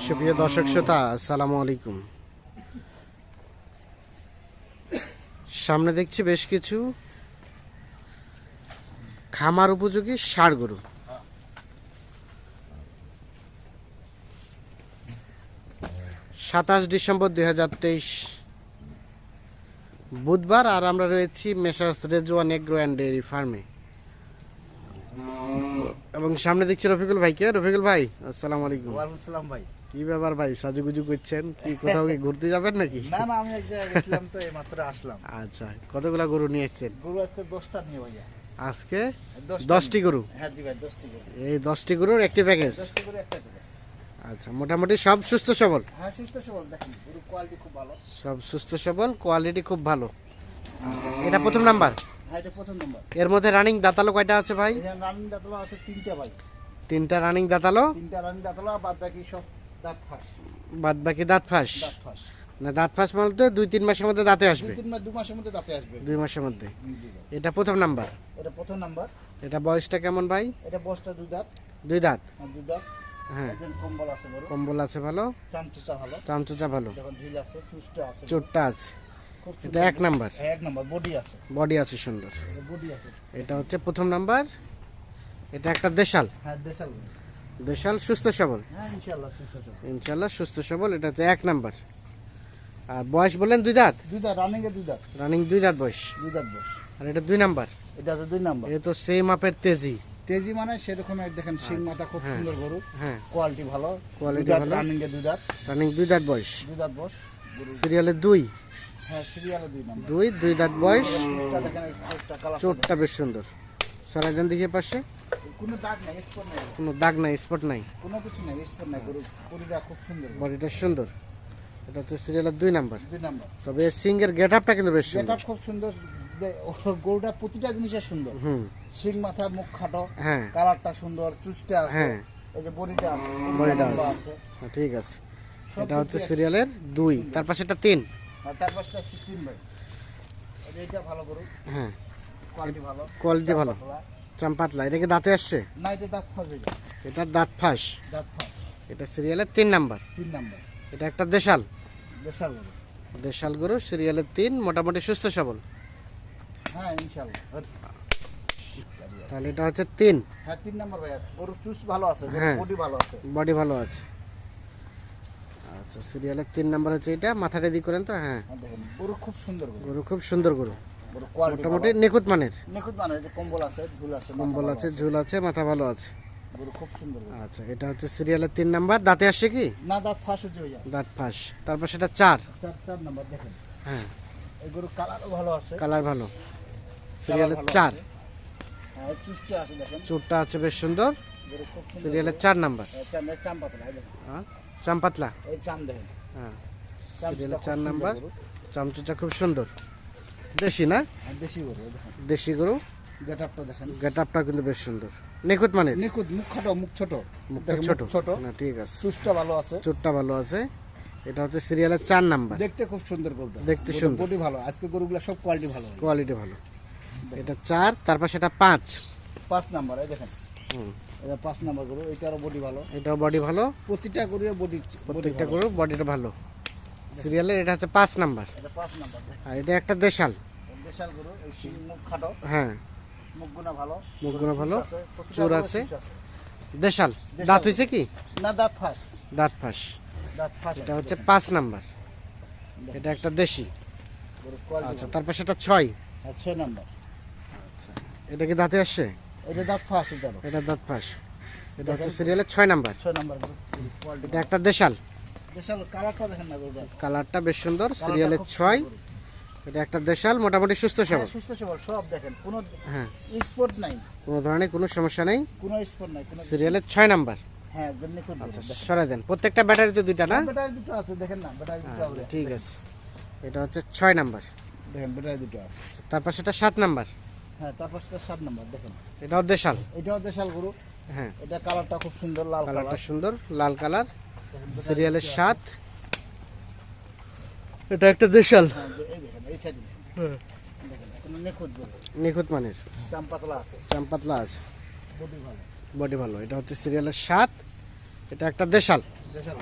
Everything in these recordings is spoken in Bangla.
সুপ্রিয় দর্শক শ্রোতা, আসসালামু আলাইকুম। সামনে দেখছি বেশ কিছু খামার উপযোগী ষাঁড় গরু। ডিসেম্বর 2023 বুধবার, আর আমরা রয়েছি messrs Rezwan agro and dairy ফার্মে এবং সামনে দেখছি রফিকুল ভাইকে। রফিকুল ভাই, আসসালামু আলাইকুম। ওয়ালাইকুম আসসালাম ভাই। কি ব্যাপার ভাই, সাজুগুজু করছেন? কি কোথাও কি ঘুরতে যাবেন নাকি? না না, আমি এক জায়গায় গেছিলাম তো এইমাত্র আসলাম। আচ্ছা, কতগুলা গরু নিয়ে এসেছেন? গরু আজকে 10টা নিয়ে ভাইয়া। আজকে 10টা 10টি গরু? হ্যাঁ জি ভাই, 10টি গরু। এই 10টি গরুর একটি প্যাকেজ? 10টি গরু একটা প্যাকেজ। আচ্ছা, মোটামুটি সব সুস্থ সবল? হ্যাঁ সুস্থ সবল, দেখেন গরু কোয়ালিটি খুব ভালো। সব সুস্থ সবল, কোয়ালিটি খুব ভালো। আচ্ছা, এটা প্রথম নাম্বার? হ্যাঁ এটা প্রথম নম্বর। এর মধ্যে রানিং দাঁতালো কয়টা আছে ভাই? এখানে রানিং দাঁতলা আছে 3টা ভাই। 3টা রানিং দাঁতালো? 3টা রানিং দাঁতলা, বাদ বাকি সব দাঁত ফাঁস। বাদ বাকি দাঁত ফাঁস? দাঁত ফাঁস না, দাঁত ফাঁস বলতে 2-3 মাসের মধ্যে দাঁতে আসবে? 2 মাসের মধ্যে দাঁতে আসবে। 2 মাসের মধ্যে। জি ভাই। এটা প্রথম নাম্বার? এটা প্রথম নাম্বার। এটা বয়সটা কেমন ভাই? এটা বসটা 2 দাঁত। 2 দাঁত? আর 2 দাঁত। হ্যাঁ। একদম কম্বল আছে বড়। কম্বল আছে ভালো? চামচুচা ভালো। চামচুচা ভালো? দেখুন ঢিল আছে, চুষ্টা আছে। চোটটা আছে? খুব এটা 1 নাম্বার? হ্যাঁ 1 নাম্বার। বডি আছে। বডি আছে সুন্দর? বডি আছে। এটা হচ্ছে প্রথম নাম্বার। এটা একটা দেশাল? হ্যাঁ দেশাল। দেশাল সুস্থ সবল? হ্যাঁ ইনশাআল্লাহ সুস্থ সবল। ইনশাআল্লাহ সুস্থ সবল। এটা হচ্ছে 1 নাম্বার। আর বয়স বলেন 2 দাঁত? 2 দাঁত রানিং এ 2 দাঁত। রানিং 2 দাঁত বয়স? 2 দাঁত বয়স। আর এটা 2 নাম্বার? এটা তো 2 নাম্বার। এ তো সেই মাপের তেজি। তেজি মানে সেরকম এক দেখেন, শিং মাথা খুব হ্যাঁ। সুন্দর গরু। হ্যাঁ, কোয়ালিটি ভালো। কোয়ালিটি 2 দাঁত ভালো। রানিং এ 2 দাঁত। রানিং 2 দাঁত বয়স? 2 দাঁত বয়স। গরু সিরিয়ালে 2? হ্যাঁ সিরিয়ালে 2 নাম্বার। 2 দাঁত বয়স। চুষ্টা দেখেন, একটা কালার। চোটটা বেশ সুন্দর। সরাইদেন দেখে পাশে? কোনো দাগ নাই, স্পট নাই। কোনো দাগ নাই, স্পট নাই? কোনো কিছু নাই, স্পট নাই। গরু বডিটা খুব সুন্দর। বডিটা সুন্দর। এটা হচ্ছে সিরিয়ালের 2 নাম্বার। 2 নাম্বার। তবে সিংয়ের গেট আপটা কিন্তু বেশ সুন্দর। গেটআপ খুব সুন্দর। গরুটা প্রতিটা জিনিসের সুন্দর। হুম। শিং মাথা, মুখ খাটো। হ্যাঁ। কালারটা সুন্দর, চুষ্টা আছে। হ্যাঁ। এই যে বডিটা আছে, বডিটা লম্বা আছে। আছে। হ্যাঁ, ঠিক আছে। সব এটা হচ্ছে কিছু আছে। সিরিয়ালের 2। তার পাশে এটা 3? আর তার পাশটা 16 ভাই। এটা ভালো গরু, হ্যাঁ, কোয়ালিটি ভালো। কোয়ালিটি ভালো। পাতলা। চাম্পাতলা? এটা কি দাঁতে আসছে? না এটা দাঁত ফাঁস হয়ে যায়। এটা দাঁত ফাঁস? দাঁত ফাঁস। এটা সিরিয়ালের 3 নাম্বার। 3 নাম্বার। এটা একটা দেশাল? দেশাল গরু। দেশাল গরু, সিরিয়ালের 3, মোটামুটি সুস্থ সবল। হ্যাঁ ইনশাআল্লাহ। তাহলে এটা হচ্ছে 3। হ্যাঁ 3 নাম্বার ভাই। গরু চুস ভালো আছে, হ্যাঁ। বডি ভালো আছে। বডি ভালো আছে। আচ্ছা, সিরিয়ালের 3 নাম্বার হচ্ছে এটা। মাথাটা দিয়ে করেন তো? হ্যাঁ। হ্যাঁ দেখেন গরু খুব সুন্দর গরু। গরু খুব সুন্দর গরু, গরু কোয়ালিটি মোটামুটি নিখুঁত মানের। নিখুঁত মানে যে কম্বল আছে, ঝুল আছে, মাথা কম্বল ভালো আছে, ঝুল আছে, মাথা ভালো আছে। গরু খুব সুন্দর গরু। আচ্ছা, এটা হচ্ছে সিরিয়ালের 3 নাম্বার। দাঁতে আসছে কি? না দাঁত ফাঁস হয়ে যায়। দাঁত ফাঁস। তারপর সেটা 4? 4 নাম্বার দেখেন। হ্যাঁ, এই গরু কালারও ভালো আছে। কালার ভালো। সিরিয়ালের ভালো 4? হ্যাঁ চুষ্টা আছে দেখেন। চোটটা আছে বেশ সুন্দর। গরু খুব সুন্দর। সিরিয়ালের 4 নাম্বার। চাম পাতলা এই দেখেন। হ্যাঁ, চাম্পাতলা? এই চাম দেখেন। হ্যাঁ, চাম সিরিয়ালের খুব 4 সুন্দর নাম্বার। গরু। চামচুচা খুব সুন্দর। দেশি না? আর দেশি গরু এই দেখেন। দেশি গরু। গেটআপটা দেখেন। গেট আপটা কিন্তু বেশ সুন্দর, নিখুঁত মানের। নিখুঁত, মুখ খাটো, মুখ ছোট। মুখটা দেখেন, ছোট? মুখ ছোট। না, ঠিক আছে। চুষ্টা ভালো আছে। চোটটা ভালো আছে। এটা হচ্ছে সিরিয়ালের 4 নাম্বার। দেখতে খুব সুন্দর গরুটা। দেখতে সুন্দর। বডি ভালো। আজকে গরুগুলা সব কোয়ালিটি ভালো। কোয়ালিটি ভালো। এটা 4, তারপর সেটা 5? 5 নাম্বার এই দেখেন। হুম। এটা 5 নাম্বার গরু। এটারও বডি ভালো। এটাও বডি ভালো। প্রতিটা গরুর বডি প্রত্যেকটা গরু বডিটা ভালো। সিরিয়ালের এটা হচ্ছে 5 নাম্বার। এটা 5 নাম্বার। আর এটা একটা দেশাল? দেশাল গরু। এই শিং মুখ খাটো, হ্যাঁ, মুখগুনা ভালো। মুখগুলো ভালো, প্রতিটা চুর গরুর আছে। চুষ আছে। দেশাল? দেশাল। দাঁত হয়েছে কি? না দাঁত ফাঁস। দাঁত ফাঁস। দাঁত ফাঁস। এটা হচ্ছে 5 নাম্বার। এটা একটা দেশি। গরু কোয়ালিটি। আচ্ছা, তারপর সেটা 6? আর 6 নাম্বার। আচ্ছা, এটা কি দাঁতে আসছে? এটা দাঁত ফাঁস এটারও। এটা দাঁত ফাঁস। এটা হচ্ছে সিরিয়ালের 6 নাম্বার। 6 নাম্বার গরু। কোয়ালিটি। এটা একটা দেশাল? দেশাল কালারটা দেখেন না গরুটা। কালারটা বেশ সুন্দর। সিরিয়ালের 6। এটা একটা দেশাল, মোটামুটি সুস্থ সবল। হ্যাঁ, সুস্থ সবল সব দেখেন। কোনো হ্যাঁ, স্পট নাই। কোনো ধরনের কোনো সমস্যা নেই। কোনো স্পট নাই। কোনো সিরিয়ালের 6 নাম্বার। হ্যাঁ নিখুঁত গরু। দেখেন। সরাই দেন। প্রত্যেকটা ব্যাটারিতে 2টা না? ব্যাটারি দুটো আছে দেখেন না। ব্যাটারি দুটো আছে। ঠিক আছে। এটা হচ্ছে 6 নাম্বার। দেখেন ব্যাটারি দুটো আছে। তারপর সেটা 7 নাম্বার। হ্যাঁ তারপর সেটা 7 নাম্বার দেখেন। এটাও দেশাল? এটাও দেশাল গরু। হ্যাঁ, এটা কালারটা খুব সুন্দর, লাল কালারটা কালার। সুন্দর, লাল কালার। সিরিয়ালের 7। এটা একটা দেশাল? হ্যাঁ এই দেখেন, এই সাইডে দেখেন। কোনো নিখুঁত গরু। নিখুঁত মানের। চাম পাতলা আছে। চাম্পাতলা আছে, বডি ভালো। বডি ভালো। এটা হচ্ছে সিরিয়ালের 7। এটা একটা দেশাল? দেশাল।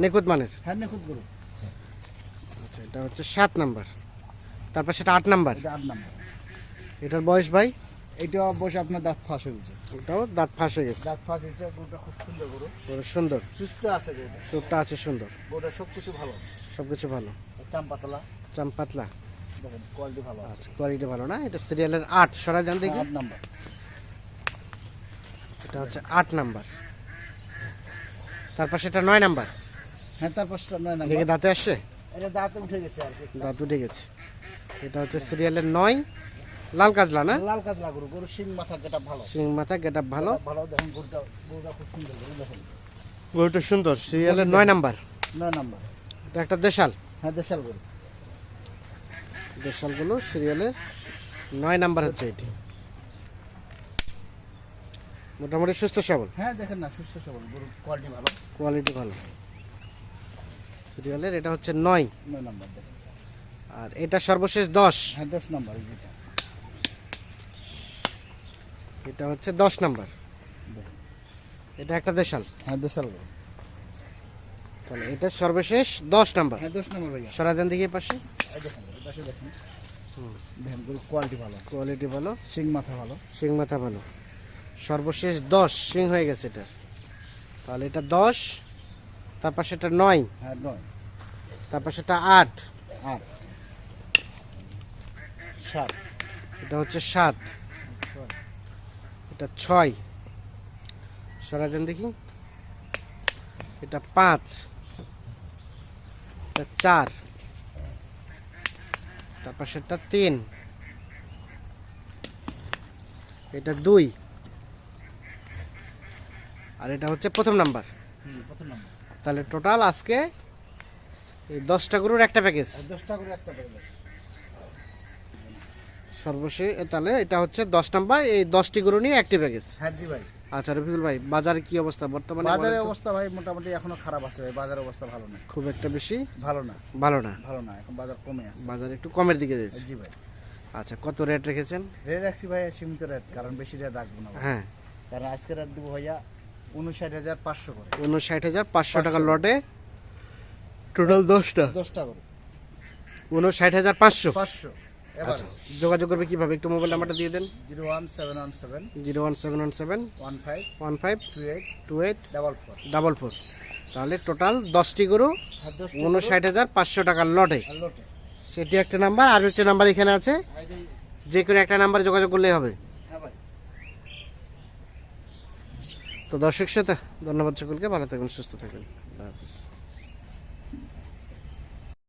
নিখুঁত মানের। হ্যাঁ নিখুঁত গরু। আচ্ছা, এটা হচ্ছে 7 নাম্বার। তারপর সেটা 8 নাম্বার। এটা 8 নাম্বার। এটার বয়স ভাই? এইটা বসে আপনার দাঁত ফাঁস হয়ে গেছে। ওটাও দাঁত ফাঁস হয়ে গেছে। দাঁত ফাঁস হয়েছে, গরুটা খুব সুন্দর গরু। বড় সুন্দর, সুস্থ আছে গরুটা। চোখটা আছে সুন্দর, গরুটা সব কিছু ভালো। সব কিছু ভালো। চাম পাতলা, চাম পাতলা। দেখেন কোয়ালিটি ভালো আছে। আচ্ছা, কোয়ালিটি ভালো না? এটা সিরিয়ালের 8, সরাই দেন দেখি। 8 নাম্বার। এটা হচ্ছে 8 নাম্বার। তারপর সেটা 9 নাম্বার। হ্যাঁ তারপরটা 9 নাম্বার। দেখে দাঁতে আসছে? এটা দাঁতে উঠে গেছে আর কি। দাঁত উঠে গেছে। এটা হচ্ছে সিরিয়ালের 9, লাল কাজলা না? লাল কাজলা গরু, গরু শিং মাথা যেটা ভালো। সিং মাথা, গেট আপ ভালো। ভালো দেখেন গরুটা, গরুটা খুব সুন্দর গরু দেখেন। গরুটা সুন্দর, সিরিয়ালের 9 নাম্বার। 9 নাম্বার। এটা একটা দেশাল। হ্যাঁ দেশাল গরু। দেশালগুলো সিরিয়ালের 9 নাম্বার হচ্ছে এটি। মোটামুটি সুস্থ সবল, হ্যাঁ দেখেন না সুস্থ সবল গরু, কোয়ালিটি ভালো। কোয়ালিটি ভালো। সিরিয়ালের এটা হচ্ছে 9। 9 নাম্বার দেখেন। আর এটা সর্বশেষ 10। হ্যাঁ 10 নাম্বার যেটা। এটা হচ্ছে 10 নাম্বার। এটা একটা দেশাল। হ্যাঁ দেশাল গরু। তাহলে এটা সর্বশেষ 10 নাম্বার। হ্যাঁ 10 নাম্বার ভাইয়া। সরাই দেন দেখি এই পাশে। এই দেখেন, এই পাশে দেখেন। দেখেন গরু কোয়ালিটি ভালো, কোয়ালিটি ভালো, শিং মাথা ভালো। সিং মাথা ভালো। সর্বশেষ 10 সিং হয়ে গেছে এটা। তাহলে এটা 10, তারপর সেটা 9, হ্যাঁ 9, তারপর সেটা 8, 8, 7, এটা হচ্ছে 7, এটা 6, সরাই দেন দেখি। এটা 5, এটা 4, তারপর সেটা 3, এটা 2, আর এটা হচ্ছে প্রথম নাম্বার। প্রথম নাম্বার। তাহলে টোটাল আজকে এই 10টা গরুর একটা প্যাকেজ 10টা করে একটা পাবে। সর্বশেষ। তাহলে এটা হচ্ছে 10 নাম্বার, এই 10টি গরু নিয়ে একটি প্যাকেজ। হ্যাঁ জি ভাই। আচ্ছা রফিকুল ভাই, বাজারে কি অবস্থা বর্তমানে? বাজারের বলেন তো। অবস্থা ভাই মোটামুটি এখনো খারাপ আছে ভাই, বাজারের অবস্থা ভালো না। খুব একটা বেশি ভালো না, ভালো না, ভালো না, এখন বাজার কমে আছে। বাজার একটু কমের দিকে যাচ্ছে। জি ভাই। আচ্ছা, কত রেট রেখেছেন? রেট রাখছি ভাই সীমিত রেট, কারণ বেশি রেট রাখবো না ভাই। হ্যাঁ, কারণ আজকে রেট দেবো ভাইয়া 59,500 করে। 59,500 টাকার লটে টোটাল 10টা। 10টা করে 59,500। 500। এবার যোগাযোগ করবে কিভাবে? একটু মোবাইল নাম্বারটা দিয়ে দেন। 01717 01717 15 15 28 28 44। 44। তাহলে টোটাল 10টি গরু আর 10টা 59,500 টাকার লটে। লোটে। সেটি একটা নাম্বার, আর একটা নাম্বার এখানে আছে, যে কোনো একটা নাম্বারে যোগাযোগ করলেই হবে। হ্যাঁ ভাই। তো দর্শক শ্রোতা, ধন্যবাদ সকলকে, ভালো থাকবেন, সুস্থ থাকবেন, আল্লাহ হাফিজ।